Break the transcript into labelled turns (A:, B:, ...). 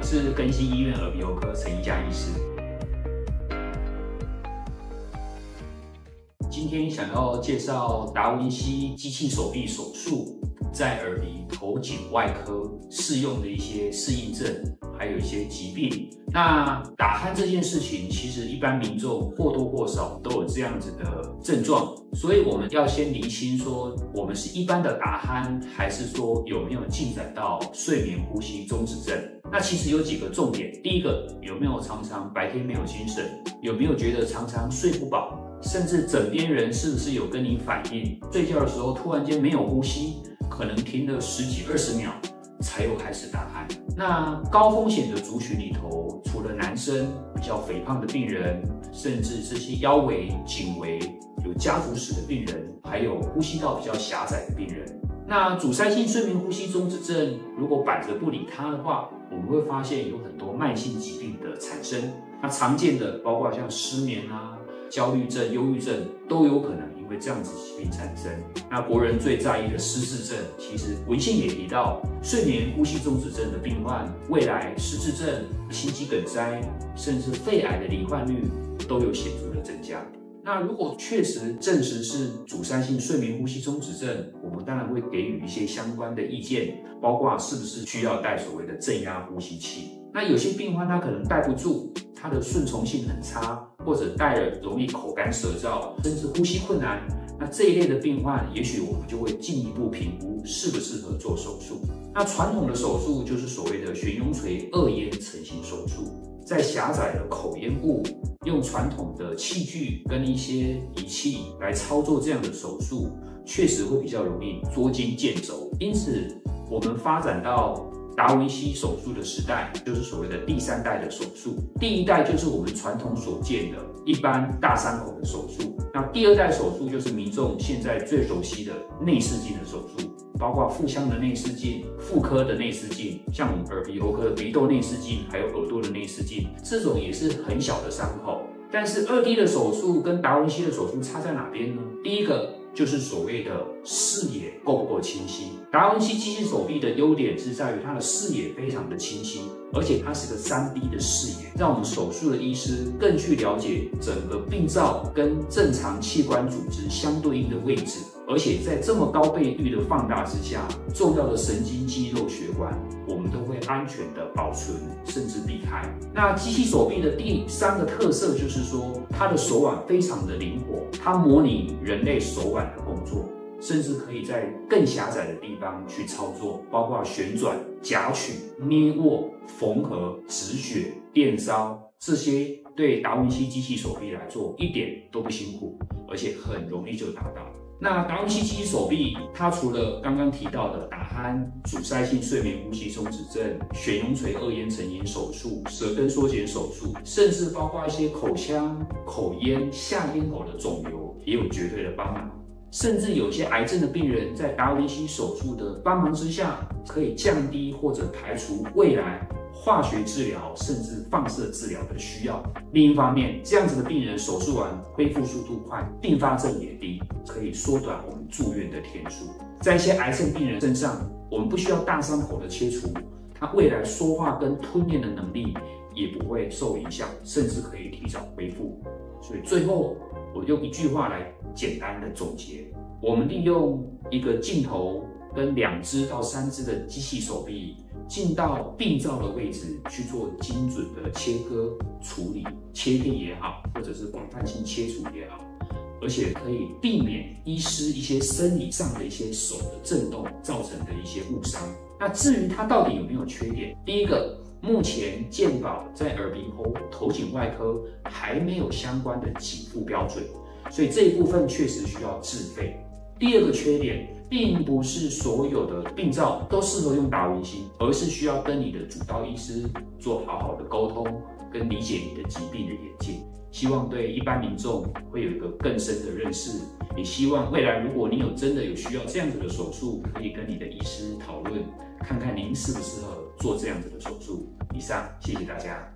A: 是更新医院耳鼻喉科陈一佳医师。今天想要介绍达文西机器手臂手术在耳鼻头颈外科适用的一些适应症，还有一些疾病。那打鼾这件事情，其实一般民众或多或少都有这样子的症状，所以我们要先厘清说，我们是一般的打鼾，还是说有没有进展到睡眠呼吸中止症？那其实有几个重点，第一个，有没有常常白天没有精神？有没有觉得常常睡不饱？甚至枕边人是不是有跟你反映，睡觉的时候突然间没有呼吸，可能停了10几20秒才又开始打鼾？那高风险的族群里头，除了男生比较肥胖的病人，甚至这些腰围、颈围有家族史的病人，还有呼吸道比较狭窄的病人。那阻塞性睡眠呼吸中止症，如果摆着不理它的话，我们会发现有很多慢性疾病的产生。那常见的包括像失眠啊、焦虑症、忧郁症都有可能因为这样子疾病产生。那国人最在意的失智症，其实文献也提到，睡眠呼吸中止症的病患，未来失智症、心肌梗塞，甚至肺癌的罹患率都有显著的增加。那如果确实证实是阻塞性睡眠呼吸中止症，我们当然会给予一些相关的意见，包括是不是需要戴所谓的正压呼吸器。那有些病患他可能戴不住，他的顺从性很差，或者戴了容易口干舌燥，甚至呼吸困难。那这一类的病患，也许我们就会进一步评估适不适合做手术。那传统的手术就是所谓的悬雍垂2咽成型手术，在狭窄的口咽部，用传统的器具跟一些仪器来操作这样的手术，确实会比较容易捉襟见肘。因此，我们发展到达文西手术的时代，就是所谓的第3代的手术。第1代就是我们传统所见的一般大伤口的手术。那第2代手术就是民众现在最熟悉的内视镜的手术，包括腹腔的内视镜、妇科的内视镜，像我们耳鼻喉科的鼻窦内视镜，还有耳朵的内视镜，这种也是很小的伤口。但是2D 的手术跟达文西的手术差在哪边呢？第一个就是所谓的视野够不够清晰。达文西机器手臂的优点是在于它的视野非常的清晰，而且它是个3D 的视野，让我们手术的医师更去了解整个病灶跟正常器官组织相对应的位置，而且在这么高倍率的放大之下，重要的神经、肌肉、血管，我们都会安全的保存，甚至避开。那机器手臂的第3个特色就是说，它的手腕非常的灵活，它模拟人类手腕的工作，甚至可以在更狭窄的地方去操作，包括旋转、夹取、捏握、缝合、止血、电烧，这些对达文西机器手臂来做一点都不辛苦，而且很容易就达到。那达文西机器手臂，它除了刚刚提到的打鼾、阻塞性睡眠呼吸中止症、悬雍垂2咽成型手术、舌根缩减手术，甚至包括一些口腔、口咽、下咽口的肿瘤，也有绝对的帮忙。甚至有些癌症的病人在达文西手术的帮忙之下，可以降低或者排除未来化学治疗甚至放射治疗的需要。另一方面，这样子的病人手术完恢复速度快，并发症也低，可以缩短我们住院的天数。在一些癌症病人身上，我们不需要大伤口的切除，他未来说话跟吞咽的能力也不会受影响，甚至可以提早恢复。所以最后，我用一句话来简单的总结：我们利用一个镜头跟2只到3只的机器手臂，进到病灶的位置去做精准的切割处理，切片也好，或者是广泛性切除也好，而且可以避免医师一些生理上的一些手的震动造成的一些误伤。那至于它到底有没有缺点，第一个，目前健保在耳鼻喉头颈外科还没有相关的给付标准，所以这一部分确实需要自费。第2个缺点，并不是所有的病灶都适合用达文西，而是需要跟你的主刀医师做好好的沟通，跟理解你的疾病的演进。希望对一般民众会有一个更深的认识，也希望未来如果你真的有需要这样子的手术，可以跟你的医师讨论，看看您适不适合做这样子的手术。以上，谢谢大家。